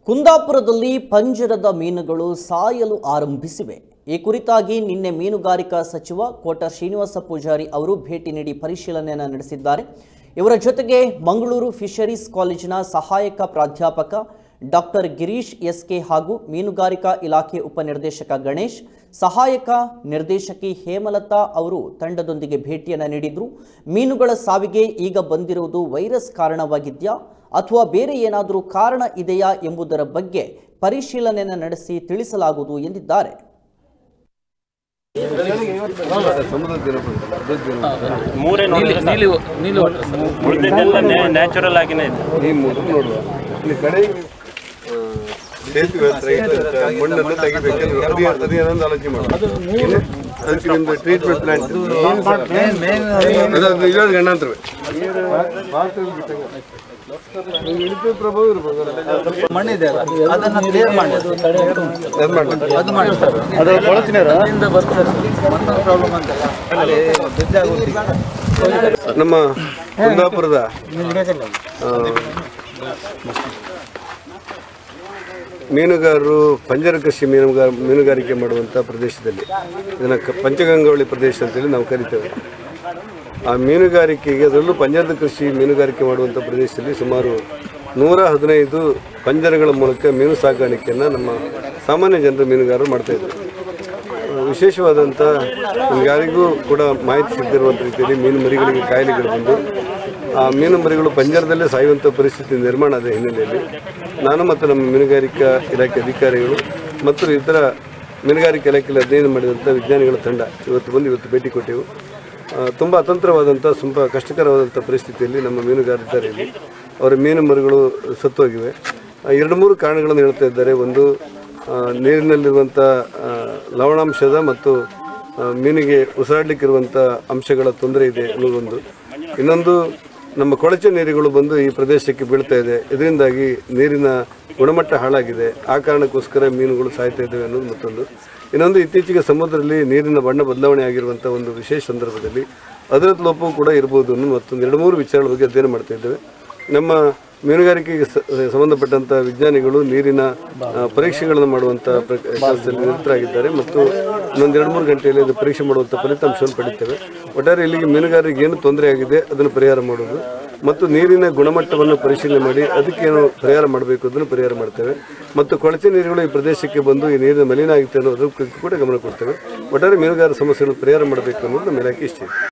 ಕುಂದಾಪುರದಲ್ಲಿ ಪಂಜರದ ಮೀನುಗಳು ಸಾಯಲು ಆರಂಭಿಸಿವೆ. ಈ ಕುರಿತಾಗಿ ನಿನ್ನೆ ಮೀನುಗಾರಿಕಾ ಸಚಿವ ಕೋಟ ಶ್ರೀನಿವಾಸ ಪೂಜಾರಿ ಅವರು ಭೇಟಿ ನೀಡಿ ಪರಿಶೀಲನೆಯನ್ನು ನಡೆಸಿದ್ದಾರೆ. ಇವರ ಜೊತೆಗೆ ಮಂಗಳೂರು ಫಿಶರೀಸ್ ಕಾಲೇಜಿನ ಸಹಾಯಕ ಪ್ರಾಧ್ಯಾಪಕ ಡಾಕ್ಟರ್ ಗಿರೀಶ್ ಎಸ್ಕೆ ಹಾಗೂ ಮೀನುಗಾರಿಕಾ ಇಲಾಖೆ ಉಪನಿರ್ದೇಶಕ ಗಣೇಶ್, ಸಹಾಯಕ ನಿರ್ದೇಶಕಿ ಹೇಮಲತಾ ಅವರು ತಂಡದೊಂದಿಗೆ ಭೇಟಿಯನ್ನು ನೀಡಿದ್ರು. ಮೀನುಗಳ ಸಾವಿಗೆ ಈಗ ಬಂದಿರುವುದು ವೈರಸ್ ಕಾರಣವಾಗಿದೆಯಾ ಅಥವಾ ಬೇರೆ ಏನಾದರೂ ಕಾರಣ ಇದೆಯಾ ಎಂಬುದರ ಬಗ್ಗೆ ಪರಿಶೀಲನೆಯನ್ನು ನಡೆಸಿ ತಿಳಿಸಲಾಗುವುದು ಎಂದಿದ್ದಾರೆ. ನ್ಯಾಚುರಲ್ ಆಗಿನೇ ಮಣ್ಣನ್ನು ತೆಗಿಬೇಕಂದ್ರೆ ಅದೇನೊಂದು ಆಲೋಚನೆ ಮಾಡೋದು. ಅದಕ್ಕೆ ನಿಮ್ದು ಟ್ರೀಟ್ಮೆಂಟ್ ಪ್ಲಾಂಟ್ ಗಂಡಾಂತರ ಪ್ರಭಾವ ಇರ್ಬೋದು. ಮಣ್ಣಿದೆ ಅದನ್ನು ಕ್ಲಿಯರ್ ಮಾಡಿ ಅದು ಮಾಡಿ ಅದು ಕೊಳತಿನಿಂದ ಬರ್ತದೆ. ಮತ್ತೊಂದು ಪ್ರಾಬ್ಲಮ್ ಅಂತಲ್ಲ ನಮ್ಮ ಕುಂದಾಪುರದ ಮೀನುಗಾರರು ಪಂಜರ ಕೃಷಿ ಮೀನುಗಾರಿಕೆ ಮಾಡುವಂಥ ಪ್ರದೇಶದಲ್ಲಿ ಇದನ್ನು ಪಂಚಗಂಗಾವಳಿ ಪ್ರದೇಶ ಅಂತೇಳಿ ನಾವು ಕರಿತೇವೆ. ಆ ಮೀನುಗಾರಿಕೆಗೆ ಅದರಲ್ಲೂ ಪಂಜರದ ಕೃಷಿ ಮೀನುಗಾರಿಕೆ ಮಾಡುವಂಥ ಪ್ರದೇಶದಲ್ಲಿ ಸುಮಾರು 115 ಪಂಜರಗಳ ಮೂಲಕ ಮೀನು ಸಾಕಾಣಿಕೆಯನ್ನು ನಮ್ಮ ಸಾಮಾನ್ಯ ಜನರು ಮೀನುಗಾರರು ಮಾಡ್ತಾಯಿದ್ರು. ವಿಶೇಷವಾದಂಥ ಯಾರಿಗೂ ಕೂಡ ಮಾಹಿತಿ ಸಿಗದಿರುವಂಥ ರೀತಿಯಲ್ಲಿ ಮೀನು ಮರಿಗಳಿಗೆ ಕಾಯಿಲೆಗಳು ಬಂದು ಆ ಮೀನು ಮರಿಗಳು ಪಂಜರದಲ್ಲೇ ಸಾಯುವಂಥ ಪರಿಸ್ಥಿತಿ ನಿರ್ಮಾಣ ಆದ ಹಿನ್ನೆಲೆಯಲ್ಲಿ ನಾನು ಮತ್ತು ನಮ್ಮ ಮೀನುಗಾರಿಕಾ ಇಲಾಖೆ ಅಧಿಕಾರಿಗಳು ಮತ್ತು ಇತರ ಮೀನುಗಾರಿಕೆ ಇಲಾಖೆಯಲ್ಲಿ ಅಧ್ಯಯನ ಮಾಡಿದಂಥ ವಿಜ್ಞಾನಿಗಳ ತಂಡ ಇವತ್ತು ಭೇಟಿ ಕೊಟ್ಟೆವು. ತುಂಬ ಅತಂತ್ರವಾದಂಥ ತುಂಬ ಕಷ್ಟಕರವಾದಂಥ ಪರಿಸ್ಥಿತಿಯಲ್ಲಿ ನಮ್ಮ ಮೀನುಗಾರಿದ್ದಾರೆ. ಇಲ್ಲಿ ಅವರ ಮೀನು ಮರಿಗಳು ಸತ್ತೋಗಿವೆ. 2-3 ಕಾರಣಗಳನ್ನು ಹೇಳ್ತಾ ಇದ್ದಾರೆ. ಒಂದು, ನೀರಿನಲ್ಲಿರುವಂಥ ಲವಣಾಂಶದ ಮತ್ತು ಮೀನಿಗೆ ಉಸಿರಾಡಲಿಕ್ಕಿರುವಂಥ ಅಂಶಗಳ ತೊಂದರೆ ಇದೆ ಅನ್ನೋದೊಂದು. ಇನ್ನೊಂದು, ನಮ್ಮ ಕೊಳಚೆ ನೀರುಗಳು ಬಂದು ಈ ಪ್ರದೇಶಕ್ಕೆ ಬೀಳ್ತಾ ಇದೆ, ಇದರಿಂದಾಗಿ ನೀರಿನ ಗುಣಮಟ್ಟ ಹಾಳಾಗಿದೆ, ಆ ಕಾರಣಕ್ಕೋಸ್ಕರ ಮೀನುಗಳು ಸಾಯ್ತಾ ಇದ್ದಾವೆ ಅನ್ನೋದು ಮತ್ತೊಂದು. ಇನ್ನೊಂದು, ಇತ್ತೀಚೆಗೆ ಸಮುದ್ರದಲ್ಲಿ ನೀರಿನ ಬಣ್ಣ ಬದಲಾವಣೆ ಆಗಿರುವಂಥ ಒಂದು ವಿಶೇಷ ಸಂದರ್ಭದಲ್ಲಿ ಅದರ ಲೋಪವೂ ಕೂಡ ಇರ್ಬೋದು ಅನ್ನೋ ಮತ್ತೊಂದು 2-3 ವಿಚಾರಗಳ ಬಗ್ಗೆ ಅಧ್ಯಯನ ಮಾಡ್ತಾ ಇದ್ದೇವೆ. ನಮ್ಮ ಮೀನುಗಾರಿಕೆಗೆ ಸಂಬಂಧಪಟ್ಟಂಥ ವಿಜ್ಞಾನಿಗಳು ನೀರಿನ ಪರೀಕ್ಷೆಗಳನ್ನು ಮಾಡುವಂಥ ಕೆಲಸದಲ್ಲಿ ನಿರತರಾಗಿದ್ದಾರೆ ಮತ್ತು ಇನ್ನೊಂದು 2-3 ಗಂಟೆಯಲ್ಲಿ ಅದು ಪರೀಕ್ಷೆ ಮಾಡುವಂಥ ಫಲಿತಾಂಶವನ್ನು ಪಡಿತೇವೆ. ಒಟ್ಟಾರೆ ಇಲ್ಲಿಗೆ ಮೀನುಗಾರರಿಗೆ ಏನು ತೊಂದರೆ ಆಗಿದೆ ಅದನ್ನು ಪರಿಹಾರ ಮಾಡೋದು ಮತ್ತು ನೀರಿನ ಗುಣಮಟ್ಟವನ್ನು ಪರಿಶೀಲನೆ ಮಾಡಿ ಅದಕ್ಕೇನು ಪರಿಹಾರ ಮಾಡಬೇಕು ಅದನ್ನು ಪರಿಹಾರ ಮಾಡ್ತೇವೆ ಮತ್ತು ಕೊಳಚೆ ನೀರುಗಳು ಈ ಪ್ರದೇಶಕ್ಕೆ ಬಂದು ಈ ನೀರಿನ ಮಲಿನ ಆಗುತ್ತೆ ಅನ್ನೋದ್ರ ಕೂಡ ಗಮನ ಕೊಡ್ತೇವೆ. ಒಟ್ಟಾರೆ ಮೀನುಗಾರ ಸಮಸ್ಯೆಗಳನ್ನು ಪರಿಹಾರ ಮಾಡಬೇಕು ಅನ್ನೋದು ನಮ್ಮ ಇಲಾಖೆ ಇಷ್ಟ ಇದೆ.